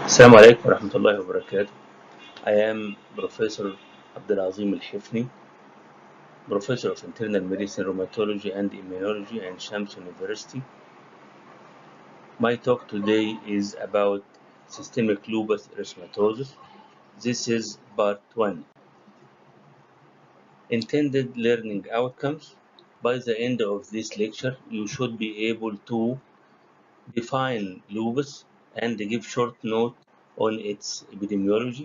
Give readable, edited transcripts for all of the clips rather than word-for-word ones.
Assalamu alaikum warahmatullahi wabarakatuh. I am Professor AbdelAzeim Elhefny, Professor of Internal Medicine, Rheumatology and Immunology at Shams University. My talk today is about systemic lupus erythematosus. This is part 1. Intended learning outcomes. By the end of this lecture, you should be able to define lupus and give short note on its epidemiology,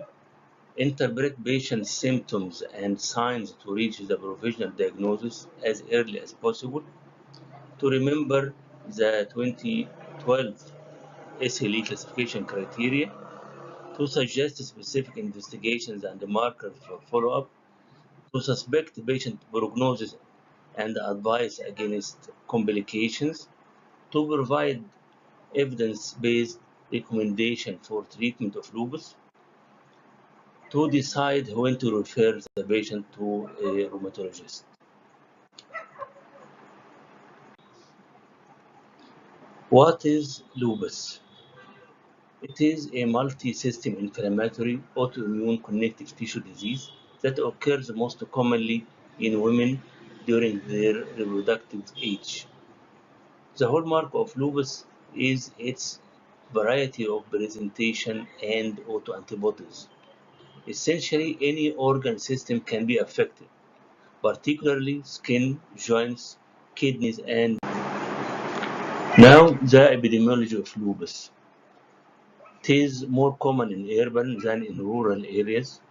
interpret patient symptoms and signs to reach the provisional diagnosis as early as possible, to remember the 2012 SLE classification criteria, to suggest specific investigations and markers for follow-up, to suspect patient prognosis and advice against complications, to provide evidence-based recommendation for treatment of lupus, to decide when to refer the patient to a rheumatologist. What is lupus? It is a multi-system inflammatory autoimmune connective tissue disease that occurs most commonly in women during their reproductive age. The hallmark of lupus is its variety of presentation and autoantibodies. Essentially, any organ system can be affected, particularly skin, joints, kidneys, and now the epidemiology of lupus. It is more common in urban than in rural areas.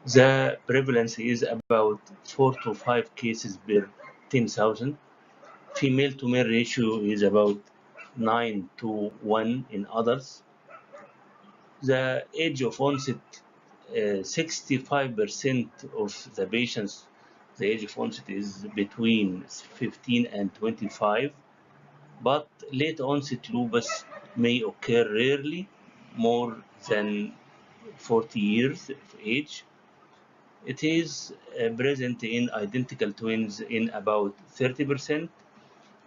The prevalence is about 4 to 5 cases per 10,000. Female to male ratio is about 9 to 1 in adults. The age of onset, 65% of the patients, the age of onset is between 15 and 25, but late onset lupus may occur rarely more than 40 years of age. It is present in identical twins in about 30%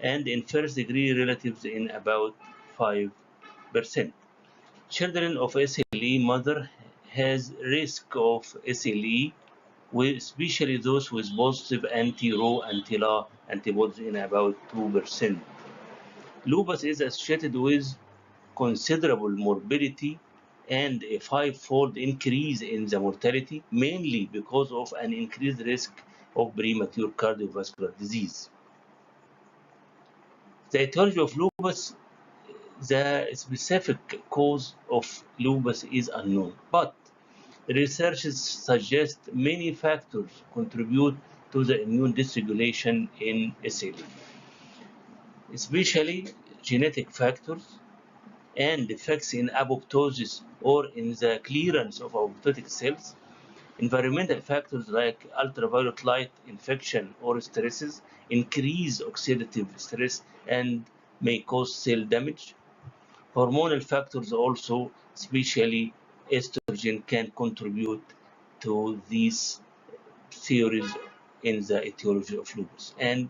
and in first degree relatives in about 5%. Children of SLE mother has risk of SLE, especially those with positive anti-Rho anti-La antibodies in about 2%. Lupus is associated with considerable morbidity and a five-fold increase in the mortality, mainly because of an increased risk of premature cardiovascular disease. The etiology of lupus, the specific cause of lupus is unknown, but research suggests many factors contribute to the immune dysregulation in SLE, especially genetic factors and defects in apoptosis or in the clearance of apoptotic cells. Environmental factors like ultraviolet light, infection, or stresses increase oxidative stress and may cause cell damage. Hormonal factors also, especially estrogen, can contribute to these theories in the etiology of lupus. And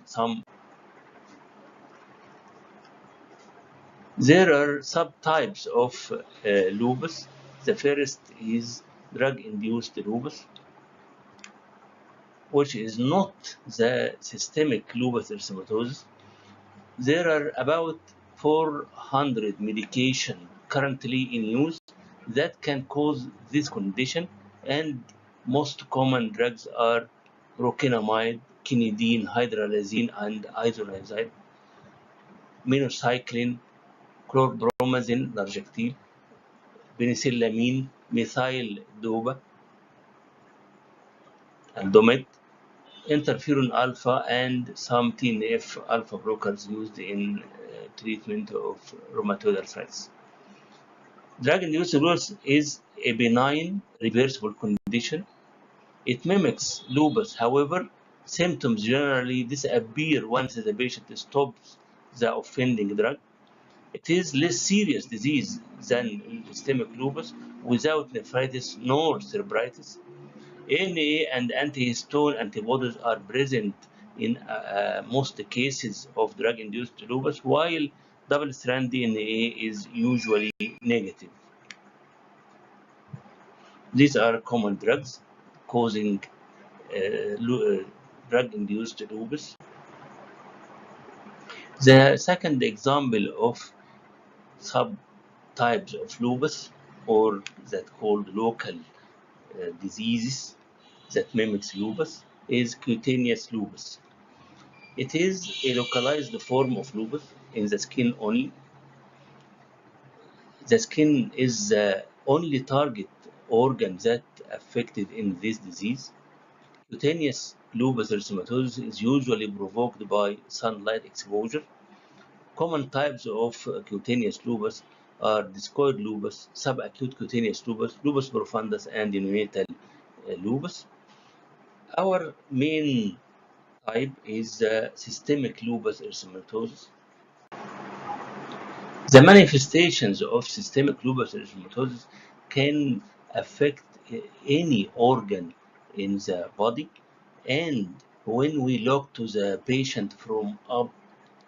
there are subtypes of lupus. The first is drug-induced lupus, which is not the systemic lupus erythematosus. There are about 400 medications currently in use that can cause this condition, and most common drugs are rocatinamide, quinidine, hydralazine, and isoniazid, minocycline, chlorpromazine, largectil, penicillamine, methyl dopa, and domet, interferon alpha, and some TNF alpha blockers used in treatment of rheumatoid arthritis. Drug-induced lupus is a benign, reversible condition. It mimics lupus. However, symptoms generally disappear once the patient stops the offending drug. It is less serious disease than systemic lupus without nephritis nor cerebritis. ANA and antihistamine antibodies are present in most cases of drug-induced lupus, while double-strand DNA is usually negative. These are common drugs causing drug-induced lupus. The second example of subtypes of lupus, or that called local diseases that mimics lupus, is cutaneous lupus. It is a localized form of lupus in the skin only. The skin is the only target organ that affected in this disease. Cutaneous lupus erythematosus is usually provoked by sunlight exposure. Common types of cutaneous lupus are discoid lupus, subacute cutaneous lupus, lupus profundus, and neonatal lupus. Our main type is systemic lupus erythematosus. The manifestations of systemic lupus erythematosus can affect any organ in the body, and when we look to the patient from up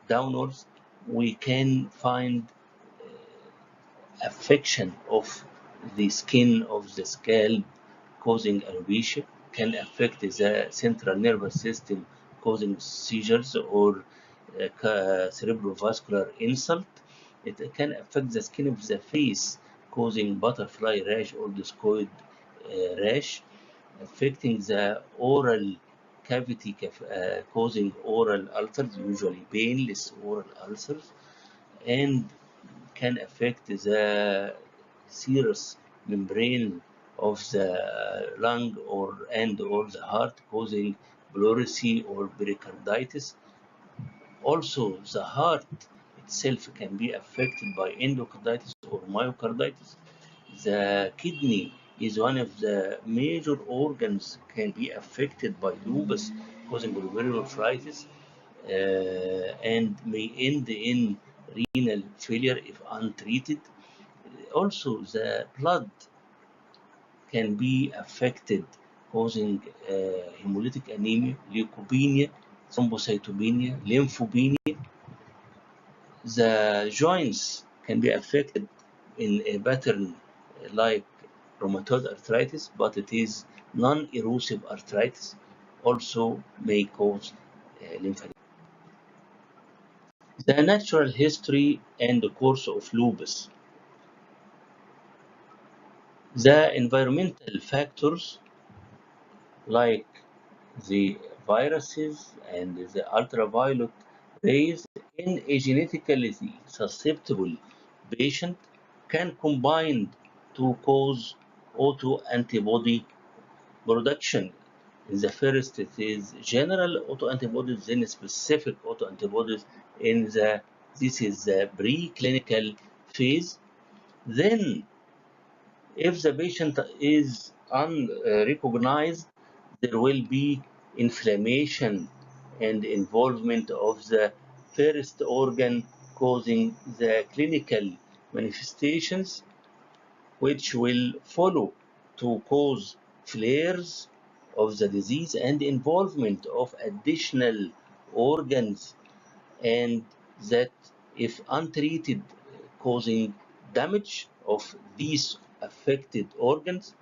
downwards, we can find affection of the skin of the scalp causing alopecia, can affect the central nervous system causing seizures or cerebrovascular insult. It can affect the skin of the face causing butterfly rash or discoid rash, affecting the oral cavity causing oral ulcers, usually painless oral ulcers, and can affect the serous membrane of the lung or the heart, causing pleurisy or pericarditis. Also, the heart itself can be affected by endocarditis or myocarditis. The kidney is one of the major organs can be affected by lupus, causing glomerulonephritis, and may end in renal failure if untreated. Also, the blood can be affected, causing hemolytic anemia, leukopenia, thrombocytopenia, lymphopenia. The joints can be affected in a pattern like rheumatoid arthritis, but it is non-erosive arthritis, also may cause lymphedema. The natural history and the course of lupus. The environmental factors like the viruses and the ultraviolet rays in a genetically susceptible patient can combine to cause autoantibody production. In the first, it is general autoantibodies, then specific autoantibodies. In the this is the preclinical phase. Then, if the patient is unrecognized, there will be inflammation and involvement of the first organ causing the clinical manifestations, which will follow to cause flares of the disease and involvement of additional organs, and that if untreated causing damage of these affected organs.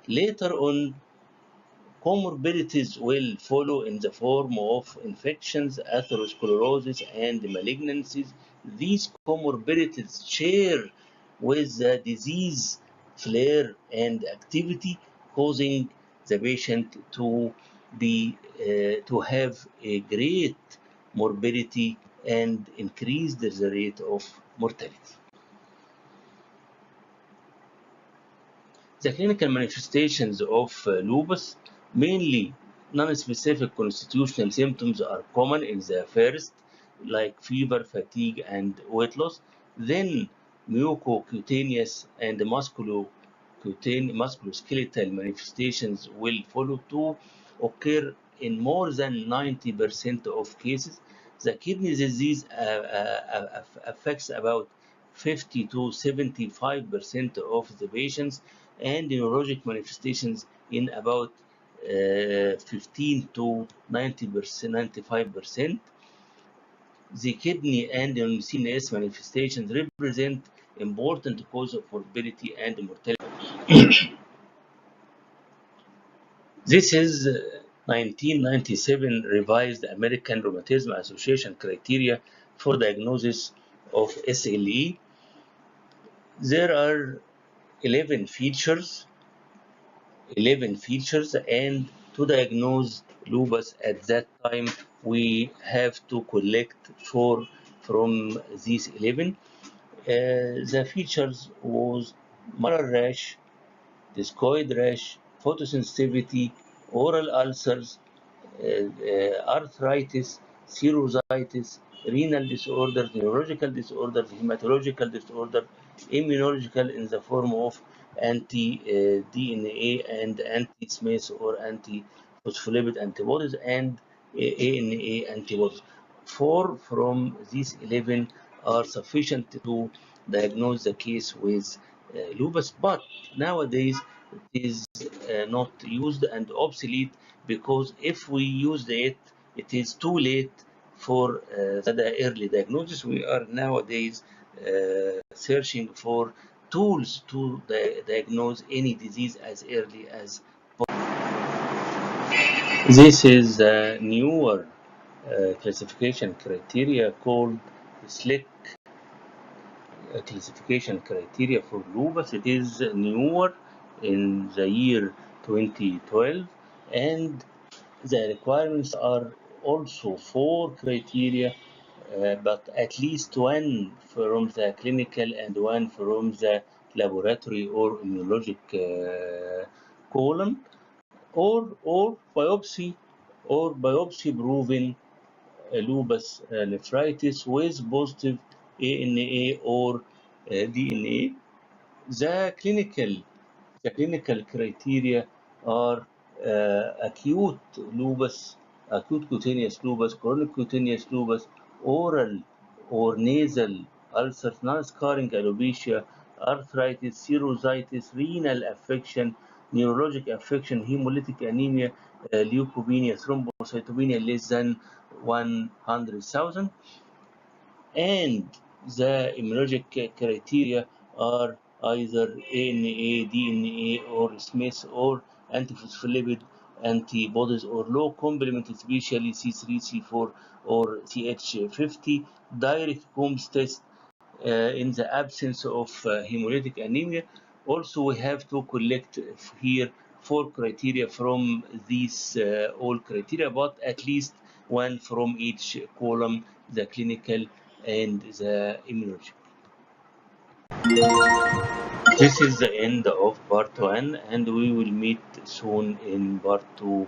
Later on, comorbidities will follow in the form of infections, atherosclerosis, and malignancies. These comorbidities share with the disease flare and activity, causing the patient to have a great morbidity and increase the rate of mortality. The clinical manifestations of lupus, mainly non-specific constitutional symptoms, are common in the first, like fever, fatigue, and weight loss. Then mucocutaneous and musculoskeletal manifestations will follow to occur in more than 90% of cases. The kidney disease affects about 50 to 75% of the patients, and neurologic manifestations in about 15 to 90%, 95%. The kidney and CNS manifestations represent important cause of morbidity and mortality. This is 1997 revised American Rheumatism Association criteria for diagnosis of SLE. There are 11 features, 11 features, and to diagnose lupus at that time, we have to collect 4 from these 11. The features was malar rash, discoid rash, photosensitivity, oral ulcers, arthritis, cirrhosis, renal disorders, neurological disorders, hematological disorder, immunological in the form of anti-DNA and anti-Smith or anti-phospholipid antibodies and ANA antibodies. 4 from these 11 are sufficient to diagnose the case with lupus, but nowadays it is not used and obsolete because if we use it, it is too late for the early diagnosis. We are nowadays searching for tools to diagnose any disease as early as possible. This is a newer classification criteria called SLIC classification criteria for lupus. It is newer in the year 2012, and the requirements are also 4 criteria, but at least 1 from the clinical and 1 from the laboratory or immunologic column, or biopsy proven lupus nephritis with positive ANA or DNA. The clinical the clinical criteria are acute lupus, acute cutaneous lupus, chronic cutaneous lupus, oral or nasal ulcers, non-scarring alopecia, arthritis, cirrhosis, renal affection, neurologic affection, hemolytic anemia, leukopenia, thrombocytopenia less than 100,000, and the immunologic criteria are either ANA, DNA, or Smith, or antiphospholipid antibodies, or low complement, especially C3, C4, or CH50. Direct Combs test in the absence of hemolytic anemia. Also, we have to collect here 4 criteria from these all criteria, but at least 1 from each column, the clinical and the immunology. This is the end of part 1, and we will meet soon in part 2,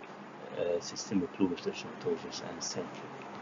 systemic lupus erythematosus, and thank you.